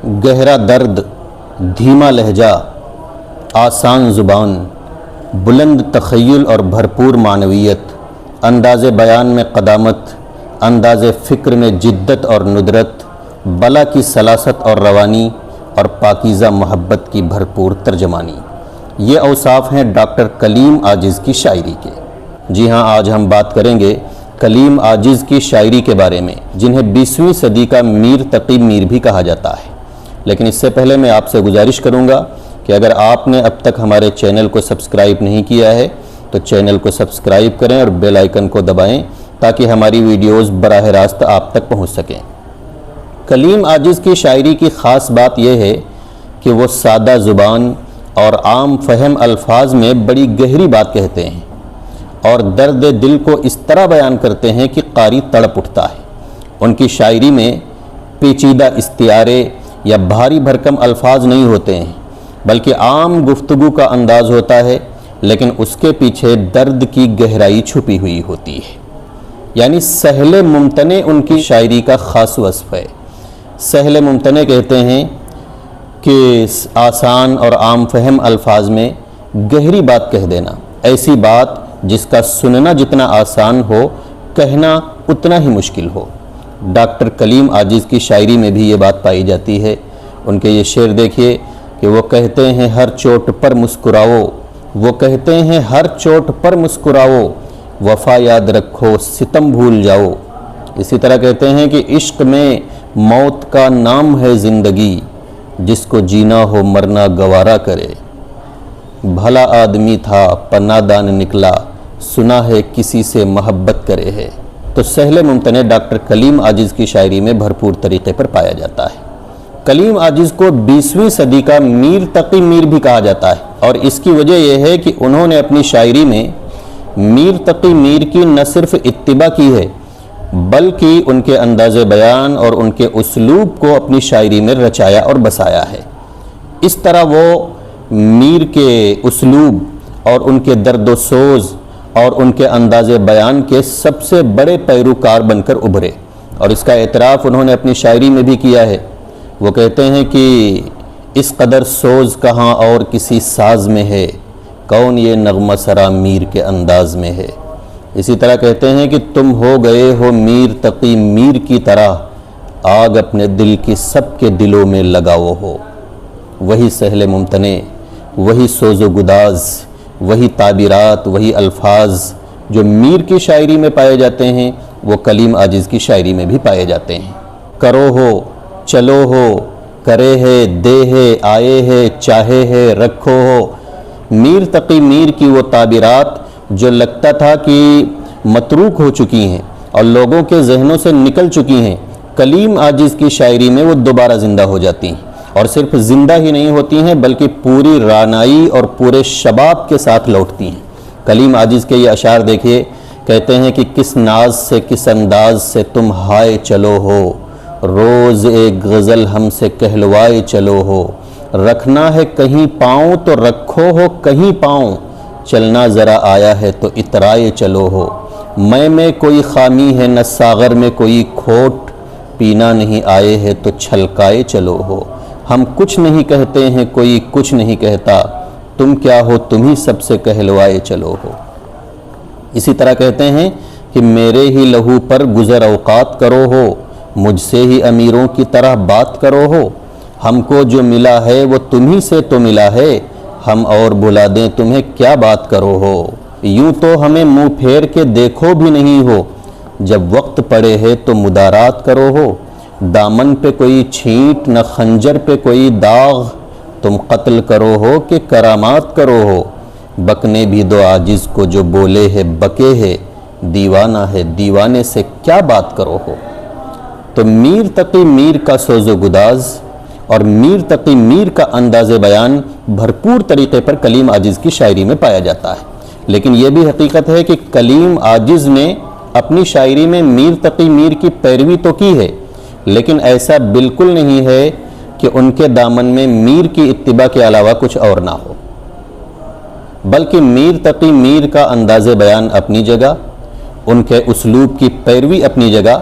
گہرا درد، دھیما لہجہ، آسان زبان، بلند تخیل اور بھرپور معنویت، انداز بیان میں قدامت، انداز فکر میں جدت اور ندرت، بلا کی سلاست اور روانی اور پاکیزہ محبت کی بھرپور ترجمانی، یہ اوصاف ہیں ڈاکٹر کلیم عاجز کی شاعری کے۔ جی ہاں، آج ہم بات کریں گے کلیم عاجز کی شاعری کے بارے میں، جنہیں 20ویں صدی کا میر تقی میر بھی کہا جاتا ہے۔ لیکن اس سے پہلے میں آپ سے گزارش کروں گا کہ اگر آپ نے اب تک ہمارے چینل کو سبسکرائب نہیں کیا ہے تو چینل کو سبسکرائب کریں اور بیل آئیکن کو دبائیں تاکہ ہماری ویڈیوز براہ راست آپ تک پہنچ سکیں۔ کلیم عاجز کی شاعری کی خاص بات یہ ہے کہ وہ سادہ زبان اور عام فہم الفاظ میں بڑی گہری بات کہتے ہیں اور درد دل کو اس طرح بیان کرتے ہیں کہ قاری تڑپ اٹھتا ہے۔ ان کی شاعری میں پیچیدہ استعارے یا بھاری بھرکم الفاظ نہیں ہوتے ہیں، بلکہ عام گفتگو کا انداز ہوتا ہے، لیکن اس کے پیچھے درد کی گہرائی چھپی ہوئی ہوتی ہے۔ یعنی سہل ممتنع ان کی شاعری کا خاص وصف ہے۔ سہل ممتنع کہتے ہیں کہ آسان اور عام فہم الفاظ میں گہری بات کہہ دینا، ایسی بات جس کا سننا جتنا آسان ہو، کہنا اتنا ہی مشکل ہو۔ ڈاکٹر کلیم عاجز کی شاعری میں بھی یہ بات پائی جاتی ہے۔ ان کے یہ شعر دیکھیے کہ وہ کہتے ہیں ہر چوٹ پر مسکراؤ، وہ کہتے ہیں ہر چوٹ پر مسکراؤ، وفا یاد رکھو ستم بھول جاؤ۔ اسی طرح کہتے ہیں کہ عشق میں موت کا نام ہے زندگی، جس کو جینا ہو مرنا گوارا کرے۔ بھلا آدمی تھا پر نادان نکلا، سنا ہے کسی سے محبت کرے ہے۔ تو سہل ممتنع ڈاکٹر کلیم عاجز کی شاعری میں بھرپور طریقے پر پایا جاتا ہے۔ کلیم عاجز کو 20ویں صدی کا میر تقی میر بھی کہا جاتا ہے، اور اس کی وجہ یہ ہے کہ انہوں نے اپنی شاعری میں میر تقی میر کی نہ صرف اتباع کی ہے، بلکہ ان کے انداز بیان اور ان کے اسلوب کو اپنی شاعری میں رچایا اور بسایا ہے۔ اس طرح وہ میر کے اسلوب اور ان کے درد و سوز اور ان کے انداز بیان کے سب سے بڑے پیروکار بن کر ابھرے، اور اس کا اعتراف انہوں نے اپنی شاعری میں بھی کیا ہے۔ وہ کہتے ہیں کہ اس قدر سوز کہاں اور کسی ساز میں ہے، کون یہ نغمہ سرا میر کے انداز میں ہے۔ اسی طرح کہتے ہیں کہ تم ہو گئے ہو میر تقی میر کی طرح، آگ اپنے دل کی سب کے دلوں میں لگاؤ ہو۔ وہی سہل ممتنع، وہی سوز و گداز، وہی تعبیرات، وہی الفاظ جو میر کی شاعری میں پائے جاتے ہیں، وہ کلیم عاجز کی شاعری میں بھی پائے جاتے ہیں۔ کرو ہو، چلو ہو، کرے ہے، دے ہے، آئے ہے، چاہے ہے، رکھو ہو۔ میر تقی میر کی وہ تعبیرات جو لگتا تھا کہ متروک ہو چکی ہیں اور لوگوں کے ذہنوں سے نکل چکی ہیں، کلیم عاجز کی شاعری میں وہ دوبارہ زندہ ہو جاتی ہیں، اور صرف زندہ ہی نہیں ہوتی ہیں بلکہ پوری رانائی اور پورے شباب کے ساتھ لوٹتی ہیں۔ کلیم عاجز کے یہ اشعار دیکھیے، کہتے ہیں کہ کس ناز سے کس انداز سے تم ہائے چلو ہو، روز ایک غزل ہم سے کہلوائے چلو ہو۔ رکھنا ہے کہیں پاؤں تو رکھو ہو کہیں پاؤں، چلنا ذرا آیا ہے تو اترائے چلو ہو۔ میں کوئی خامی ہے نہ ساغر میں کوئی کھوٹ، پینا نہیں آئے ہے تو چھلکائے چلو ہو۔ ہم کچھ نہیں کہتے ہیں کوئی کچھ نہیں کہتا، تم کیا ہو تم ہی سب سے کہلوائے چلو ہو۔ اسی طرح کہتے ہیں کہ میرے ہی لہو پر گزر اوقات کرو ہو، مجھ سے ہی امیروں کی طرح بات کرو ہو۔ ہم کو جو ملا ہے وہ تمہیں سے تو ملا ہے، ہم اور بھلا دیں تمہیں کیا بات کرو ہو۔ یوں تو ہمیں منہ پھیر کے دیکھو بھی نہیں ہو، جب وقت پڑے ہے تو مدارات کرو ہو۔ دامن پہ کوئی چھینٹ نہ خنجر پہ کوئی داغ، تم قتل کرو ہو کہ کرامات کرو ہو۔ بکنے بھی دو عاجز کو جو بولے ہے بکے ہے، دیوانہ ہے دیوانے سے کیا بات کرو ہو۔ تو میر تقی میر کا سوز و گداز اور میر تقی میر کا انداز بیان بھرپور طریقے پر کلیم عاجز کی شاعری میں پایا جاتا ہے۔ لیکن یہ بھی حقیقت ہے کہ کلیم عاجز نے اپنی شاعری میں میر تقی میر کی پیروی تو کی ہے، لیکن ایسا بالکل نہیں ہے کہ ان کے دامن میں میر کی اتباع کے علاوہ کچھ اور نہ ہو، بلکہ میر تقی میر کا انداز بیان اپنی جگہ، ان کے اسلوب کی پیروی اپنی جگہ،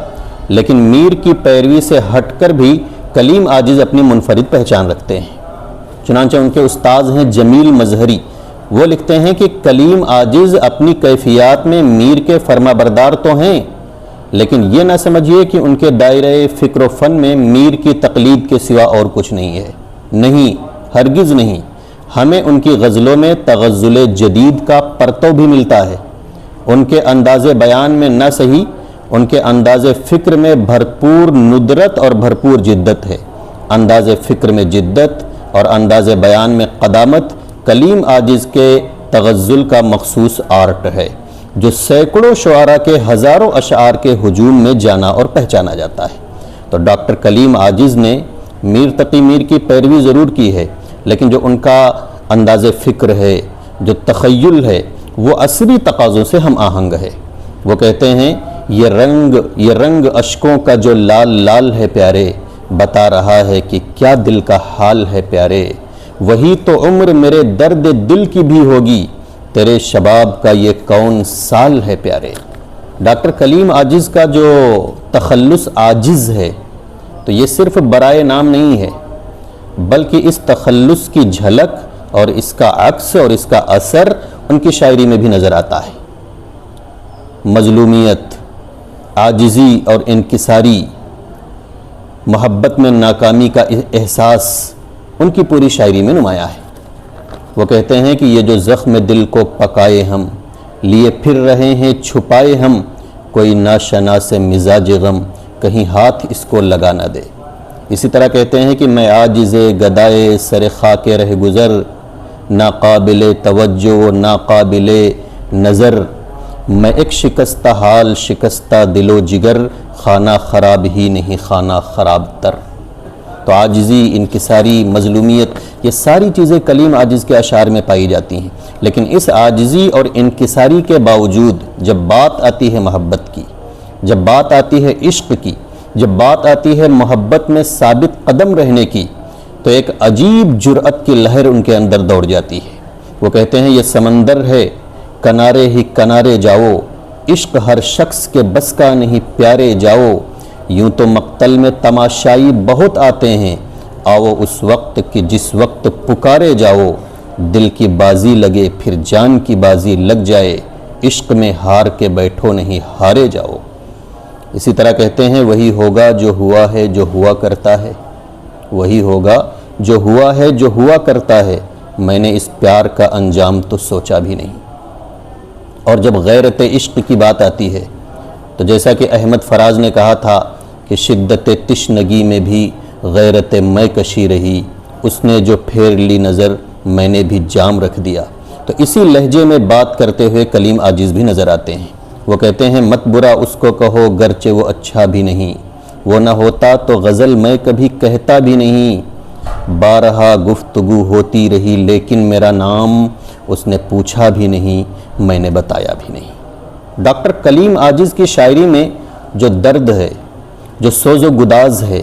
لیکن میر کی پیروی سے ہٹ کر بھی کلیم عاجز اپنی منفرد پہچان رکھتے ہیں۔ چنانچہ ان کے استاذ ہیں جمیل مظہری، وہ لکھتے ہیں کہ کلیم عاجز اپنی کیفیات میں میر کے فرما بردار تو ہیں، لیکن یہ نہ سمجھیے کہ ان کے دائرہ فکر و فن میں میر کی تقلید کے سوا اور کچھ نہیں ہے۔ نہیں، ہرگز نہیں۔ ہمیں ان کی غزلوں میں تغزل جدید کا پرتو بھی ملتا ہے۔ ان کے انداز بیان میں نہ صحیح، ان کے انداز فکر میں بھرپور ندرت اور بھرپور جدت ہے۔ انداز فکر میں جدت اور انداز بیان میں قدامت کلیم عاجز کے تغزل کا مخصوص آرٹ ہے، جو سینکڑوں شعراء کے ہزاروں اشعار کے ہجوم میں جانا اور پہچانا جاتا ہے۔ تو ڈاکٹر کلیم عاجز نے میر تقی میر کی پیروی ضرور کی ہے، لیکن جو ان کا انداز فکر ہے، جو تخیل ہے، وہ عصری تقاضوں سے ہم آہنگ ہے۔ وہ کہتے ہیں یہ رنگ اشکوں کا جو لال لال ہے پیارے، بتا رہا ہے کہ کیا دل کا حال ہے پیارے، وہی تو عمر میرے درد دل کی بھی ہوگی، تیرے شباب کا یہ کون سال ہے پیارے۔ ڈاکٹر کلیم عاجز کا جو تخلص عاجز ہے، تو یہ صرف برائے نام نہیں ہے، بلکہ اس تخلص کی جھلک اور اس کا عکس اور اس کا اثر ان کی شاعری میں بھی نظر آتا ہے۔ مظلومیت، عاجزی اور انکساری، محبت میں ناکامی کا احساس ان کی پوری شاعری میں نمایاں ہے۔ وہ کہتے ہیں کہ یہ جو زخم دل کو پکائے ہم، لیے پھر رہے ہیں چھپائے ہم، کوئی ناشناس مزاج غم کہیں ہاتھ اس کو لگا نہ دے۔ اسی طرح کہتے ہیں کہ میں عاجز گدائے سر خاک رہ گزر، ناقابل توجہ و ناقابل نظر، میں ایک شکستہ حال شکستہ دل و جگر، خانہ خراب ہی نہیں خانہ خراب تر۔ تو عاجزی، انکساری، مظلومیت، یہ ساری چیزیں کلیم عاجز کے اشعار میں پائی جاتی ہیں، لیکن اس عاجزی اور انکساری کے باوجود جب بات آتی ہے محبت کی، جب بات آتی ہے عشق کی، جب بات آتی ہے محبت میں ثابت قدم رہنے کی، تو ایک عجیب جرأت کی لہر ان کے اندر دوڑ جاتی ہے۔ وہ کہتے ہیں یہ سمندر ہے کنارے ہی کنارے جاؤ، عشق ہر شخص کے بس کا نہیں پیارے جاؤ، یوں تو مقتل میں تماشائی بہت آتے ہیں، آؤ اس وقت کہ جس وقت پکارے جاؤ، دل کی بازی لگے پھر جان کی بازی لگ جائے، عشق میں ہار کے بیٹھو نہیں ہارے جاؤ۔ اسی طرح کہتے ہیں وہی ہوگا جو ہوا ہے جو ہوا کرتا ہے، وہی ہوگا جو ہوا ہے جو ہوا کرتا ہے، میں نے اس پیار کا انجام تو سوچا بھی نہیں۔ اور جب غیرت عشق کی بات آتی ہے تو جیسا کہ احمد فراز نے کہا تھا کہ شدت تشنگی میں بھی غیرت میں کشی رہی، اس نے جو پھیر لی نظر میں نے بھی جام رکھ دیا۔ تو اسی لہجے میں بات کرتے ہوئے کلیم عاجز بھی نظر آتے ہیں۔ وہ کہتے ہیں مت برا اس کو کہو گرچہ وہ اچھا بھی نہیں، وہ نہ ہوتا تو غزل میں کبھی کہتا بھی نہیں، بارہا گفتگو ہوتی رہی لیکن میرا نام اس نے پوچھا بھی نہیں، میں نے بتایا بھی نہیں۔ ڈاکٹر کلیم عاجز کی شاعری میں جو درد ہے، جو سوز و گداز ہے،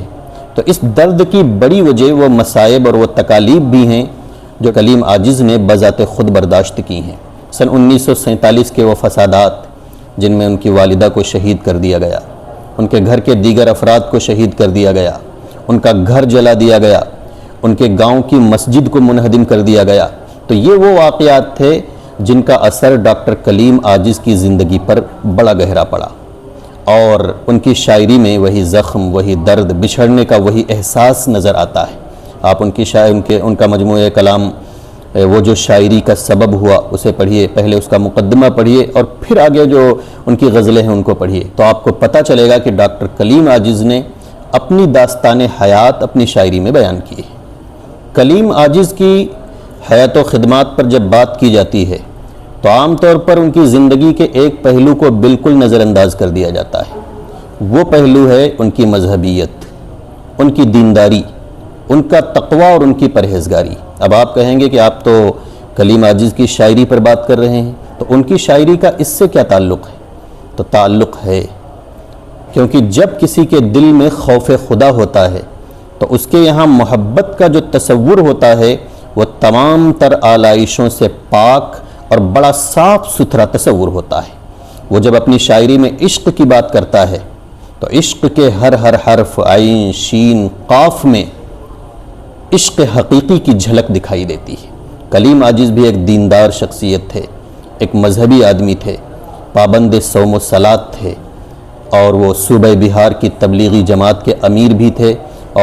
تو اس درد کی بڑی وجہ وہ مصائب اور وہ تکالیف بھی ہیں جو کلیم عاجز نے بذات خود برداشت کی ہیں۔ سن 1947 کے وہ فسادات جن میں ان کی والدہ کو شہید کر دیا گیا، ان کے گھر کے دیگر افراد کو شہید کر دیا گیا، ان کا گھر جلا دیا گیا، ان کے گاؤں کی مسجد کو منہدم کر دیا گیا، تو یہ وہ واقعات تھے جن کا اثر ڈاکٹر کلیم عاجز کی زندگی پر بڑا گہرا پڑا، اور ان کی شاعری میں وہی زخم، وہی درد، بچھڑنے کا وہی احساس نظر آتا ہے۔ آپ ان کا مجموعہ کلام وہ جو شاعری کا سبب ہوا اسے پڑھیے، پہلے اس کا مقدمہ پڑھیے اور پھر آگے جو ان کی غزلیں ہیں ان کو پڑھیے، تو آپ کو پتہ چلے گا کہ ڈاکٹر کلیم عاجز نے اپنی داستان حیات اپنی شاعری میں بیان کی ہے۔ کلیم عاجز کی حیات و خدمات پر جب بات کی جاتی ہے تو عام طور پر ان کی زندگی کے ایک پہلو کو بالکل نظر انداز کر دیا جاتا ہے۔ وہ پہلو ہے ان کی مذہبیت، ان کی دینداری، ان کا تقوی اور ان کی پرہیزگاری۔ اب آپ کہیں گے کہ آپ تو کلیم عاجز کی شاعری پر بات کر رہے ہیں، تو ان کی شاعری کا اس سے کیا تعلق ہے؟ تو تعلق ہے، کیونکہ جب کسی کے دل میں خوف خدا ہوتا ہے تو اس کے یہاں محبت کا جو تصور ہوتا ہے وہ تمام تر آلائشوں سے پاک اور بڑا صاف ستھرا تصور ہوتا ہے۔ وہ جب اپنی شاعری میں عشق کی بات کرتا ہے تو عشق کے ہر ہر حرف عین شین قاف میں عشق حقیقی کی جھلک دکھائی دیتی ہے۔ کلیم عاجز بھی ایک دیندار شخصیت تھے، ایک مذہبی آدمی تھے، پابند صوم و صلات تھے، اور وہ صوبہ بہار کی تبلیغی جماعت کے امیر بھی تھے،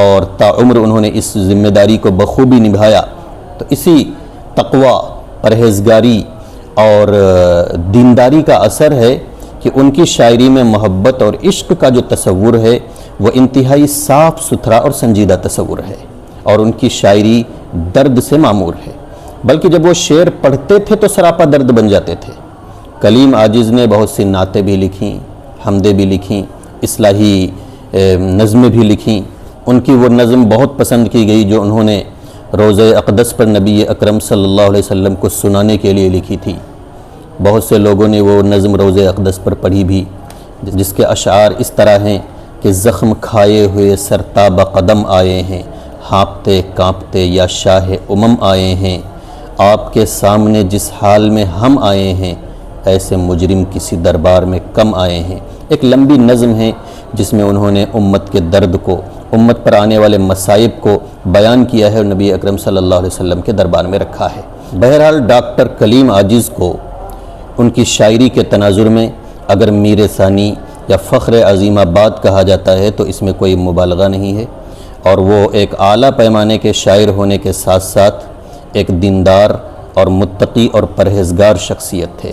اور تاعمر انہوں نے اس ذمہ داری کو بخوبی نبھایا۔ تو اسی تقوی، پرہیزگاری اور دینداری کا اثر ہے کہ ان کی شاعری میں محبت اور عشق کا جو تصور ہے وہ انتہائی صاف ستھرا اور سنجیدہ تصور ہے، اور ان کی شاعری درد سے معمور ہے، بلکہ جب وہ شعر پڑھتے تھے تو سراپا درد بن جاتے تھے۔ کلیم عاجز نے بہت سی نعتیں بھی لکھیں، حمدیں بھی لکھیں، اصلاحی نظمیں بھی لکھیں۔ ان کی وہ نظم بہت پسند کی گئی جو انہوں نے روضہ اقدس پر نبی اکرم صلی اللہ علیہ وسلم کو سنانے کے لیے لکھی تھی۔ بہت سے لوگوں نے وہ نظم روضہ اقدس پر پڑھی بھی، جس کے اشعار اس طرح ہیں کہ زخم کھائے ہوئے سرتاب قدم آئے ہیں، ہانپتے کانپتے یا شاہ آئے ہیں، آپ کے سامنے جس حال میں ہم آئے ہیں، ایسے مجرم کسی دربار میں کم آئے ہیں۔ ایک لمبی نظم ہے جس میں انہوں نے امت کے درد کو، امت پر آنے والے مصائب کو بیان کیا ہے اور نبی اکرم صلی اللہ علیہ وسلم کے دربار میں رکھا ہے۔ بہرحال ڈاکٹر کلیم عاجز کو ان کی شاعری کے تناظر میں اگر میر ثانی یا فخر عظیم آباد کہا جاتا ہے تو اس میں کوئی مبالغہ نہیں ہے، اور وہ ایک اعلیٰ پیمانے کے شاعر ہونے کے ساتھ ساتھ ایک دیندار اور متقی اور پرہیزگار شخصیت تھے۔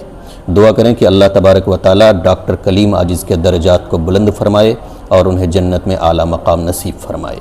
دعا کریں کہ اللہ تبارک و تعالیٰ ڈاکٹر کلیم عاجز کے درجات کو بلند فرمائے اور انہیں جنت میں اعلیٰ مقام نصیب فرمائے۔